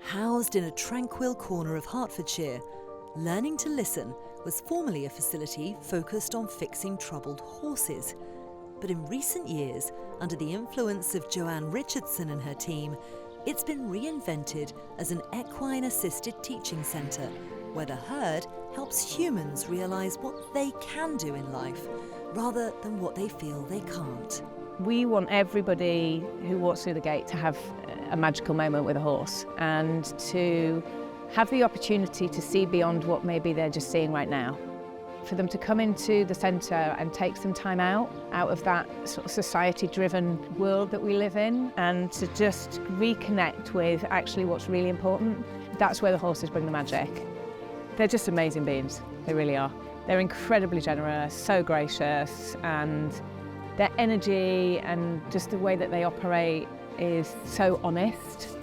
Housed in a tranquil corner of Hertfordshire, Learning to Listen was formerly a facility focused on fixing troubled horses. But in recent years, under the influence of JOANNE Richardson and her team, it's been reinvented as an equine-assisted teaching centre, where the herd helps humans realise what they can do in life, rather than what they feel they can't. We want everybody who walks through the gate to have a magical moment with a horse and to have the opportunity to see beyond what maybe they're just seeing right now. For them to come into the centre and take some time out of that sort of society-driven world that we live in, and to just reconnect with actually what's really important. That's where the horses bring the magic. They're just amazing beings, they really are. They're incredibly generous, so gracious, and their energy and just the way that they operate is so honest.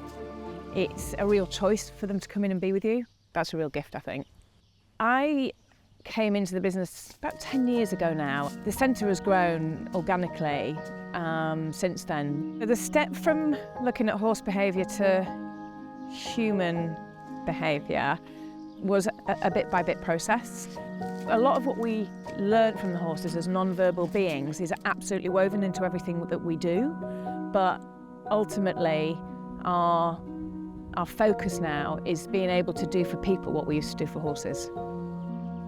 It's a real choice for them to come in and be with you. That's a real gift, I think. I came into the business about 10 years ago now. The centre has grown organically since then. The step from looking at horse behaviour to human behaviour was a bit-by-bit process. A lot of what we learn from the horses as non-verbal beings is absolutely woven into everything that we do, but ultimately our focus now is being able to do for people what we used to do for horses.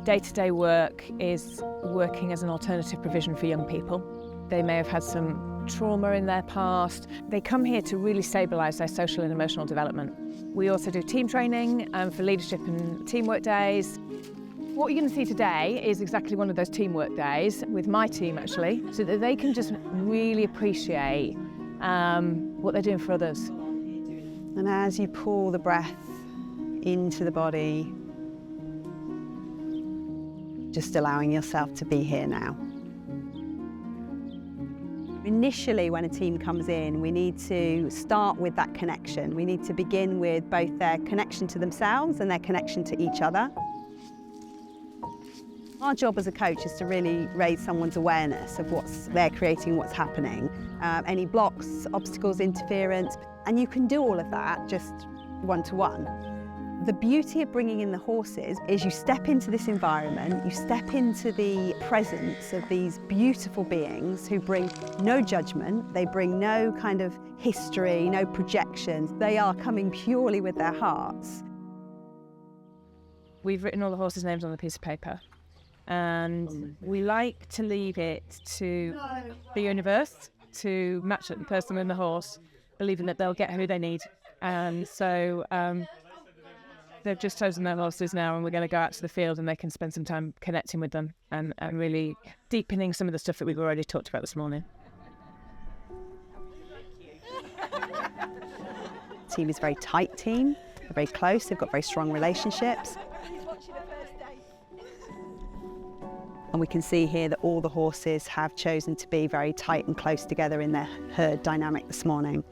Day-to-day work is working as an alternative provision for young people. They may have had some trauma in their past. They come here to really stabilise their social and emotional development. We also do team training for leadership and teamwork days. What you're going to see today is exactly one of those teamwork days with my team, actually, so that they can just really appreciate what they're doing for others. And as you pull the breath into the body, just allowing yourself to be here now. Initially, when a team comes in, we need to start with that connection. We need to begin with both their connection to themselves and their connection to each other. Our job as a coach is to really raise someone's awareness of they're creating, what's happening, any blocks, obstacles, interference, and you can do all of that just one-to-one. The beauty of bringing in the horses is you step into this environment, you step into the presence of these beautiful beings who bring no judgment, they bring no kind of history, no projections. They are coming purely with their hearts. We've written all the horses' names on a piece of paper, and we like to leave it to the universe to match the person and the horse, believing that they'll get who they need. And so they've just chosen their horses now, and we're going to go out to the field and they can spend some time connecting with them and really deepening some of the stuff that we've already talked about this morning. The team is a very tight team, they're very close, they've got very strong relationships. And we can see here that all the horses have chosen to be very tight and close together in their herd dynamic this morning.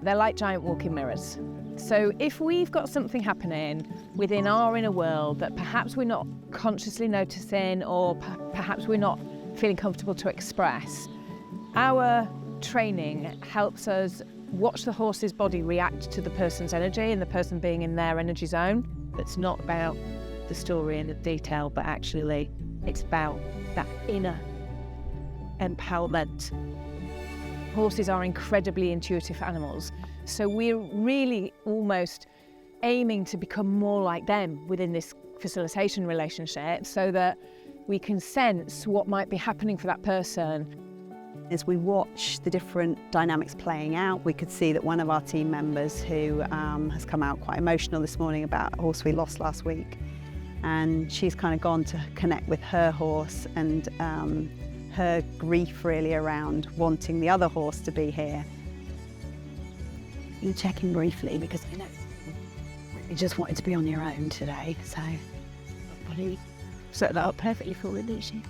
They're like giant walking mirrors. So if we've got something happening within our inner world that perhaps we're not consciously noticing, or perhaps we're not feeling comfortable to express, our training helps us watch the horse's body react to the person's energy and the person being in their energy zone. It's not about the story and the detail, but actually it's about that inner empowerment. Horses are incredibly intuitive animals, so we're really almost aiming to become more like them within this facilitation relationship, so that we can sense what might be happening for that person. As we watch the different dynamics playing out, we could see that one of our team members who has come out quite emotional this morning about a horse we lost last week, and she's kind of gone to connect with her horse and her grief really around wanting the other horse to be here. You check in briefly because I know you just wanted to be on your own today, so everybody set that up perfectly for her, didn't she?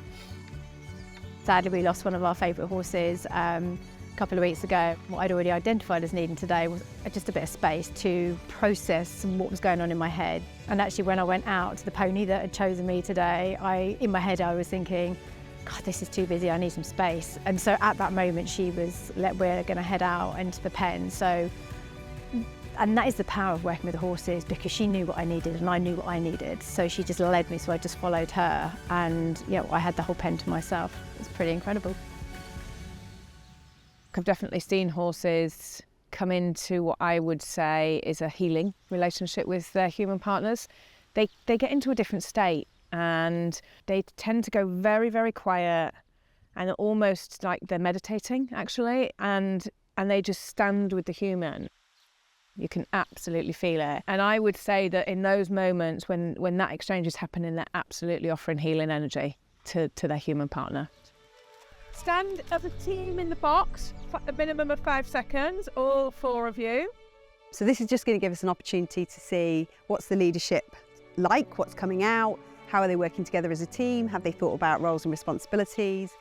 Sadly, we lost one of our favourite horses a couple of weeks ago. What I'd already identified as needing today was just a bit of space to process what was going on in my head. And actually, when I went out to the pony that had chosen me today, in my head I was thinking, God, this is too busy, I need some space. And so at that moment she was, we're going to head out into the pen. So, and that is the power of working with the horses, because she knew what I needed and I knew what I needed. So she just led me, so I just followed her, and yeah, I had the whole pen to myself. It was pretty incredible. I've definitely seen horses come into what I would say is a healing relationship with their human partners. They get into a different state and they tend to go very, very quiet and almost like they're meditating actually, and they just stand with the human. You can absolutely feel it. And I would say that in those moments when that exchange is happening, they're absolutely offering healing energy to their human partner. Stand as a team in the box for a minimum of 5 seconds, all 4 of you. So this is just going to give us an opportunity to see what's the leadership like, what's coming out, how are they working together as a team, have they thought about roles and responsibilities.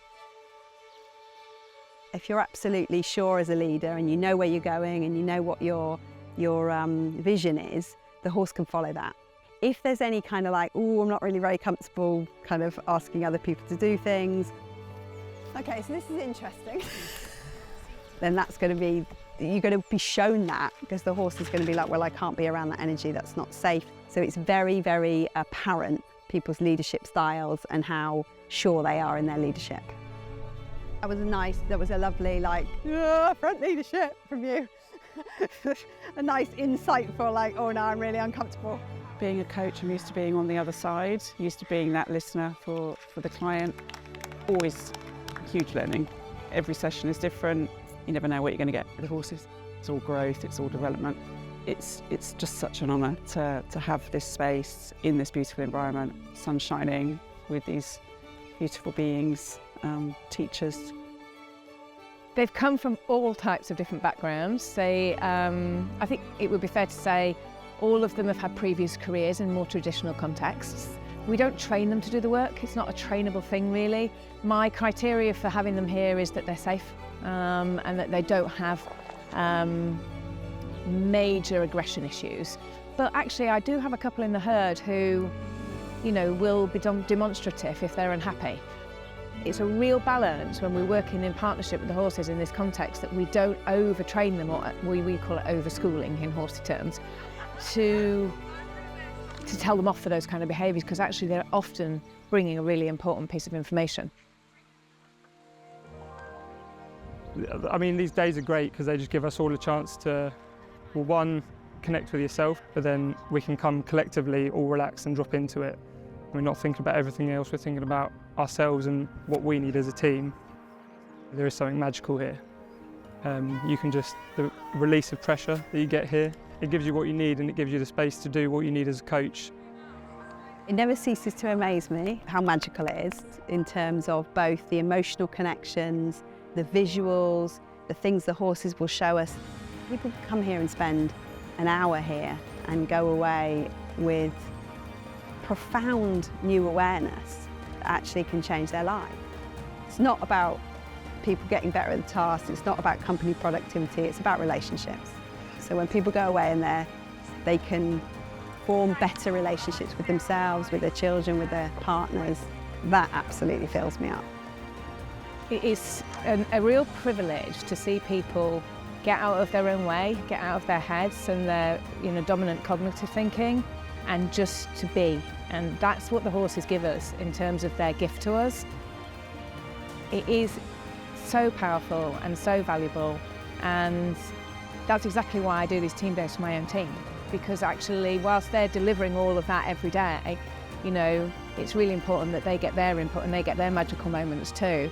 If you're absolutely sure as a leader and you know where you're going and you know what your vision is, the horse can follow that. If there's any kind of like, oh, I'm not really very comfortable kind of asking other people to do things. Okay, so this is interesting. Then that's going to be, you're going to be shown that, because the horse is going to be like, well, I can't be around that energy, that's not safe. So it's very, very apparent, people's leadership styles and how sure they are in their leadership. That was a lovely, like, front leadership from you. A nice insightful, like, oh no, I'm really uncomfortable. Being a coach, I'm used to being on the other side, used to being that listener for the client. Always huge learning. Every session is different. You never know what you're going to get with the horses. It's all growth, it's all development. It's just such an honour to have this space in this beautiful environment, sun shining with these beautiful beings, teachers. They've come from all types of different backgrounds. I think it would be fair to say all of them have had previous careers in more traditional contexts. We don't train them to do the work. It's not a trainable thing, really. My criteria for having them here is that they're safe and that they don't have major aggression issues. But actually, I do have a couple in the herd who, you know, will be demonstrative if they're unhappy. It's a real balance when we're working in partnership with the horses in this context, that we don't overtrain them, or we call it overschooling in horsey terms, to tell them off for those kind of behaviours, because actually they're often bringing a really important piece of information. I mean, these days are great because they just give us all a chance to, well, one, connect with yourself, but then we can come collectively, all relax and drop into it. We're not thinking about everything else, we're thinking about ourselves and what we need as a team. There is something magical here. You can just, the release of pressure that you get here, it gives you what you need, and it gives you the space to do what you need as a coach. It never ceases to amaze me how magical it is in terms of both the emotional connections, the visuals, the things the horses will show us. People come here and spend an hour here and go away with profound new awareness that actually can change their life. It's not about people getting better at the task, it's not about company productivity, it's about relationships. So when people go away and they can form better relationships with themselves, with their children, with their partners, that absolutely fills me up. It is a real privilege to see people get out of their own way, get out of their heads and their dominant cognitive thinking, and just to be. And that's what the horses give us in terms of their gift to us. It is so powerful and so valuable, and that's exactly why I do these team days for my own team, because actually whilst they're delivering all of that every day, it's really important that they get their input and they get their magical moments too.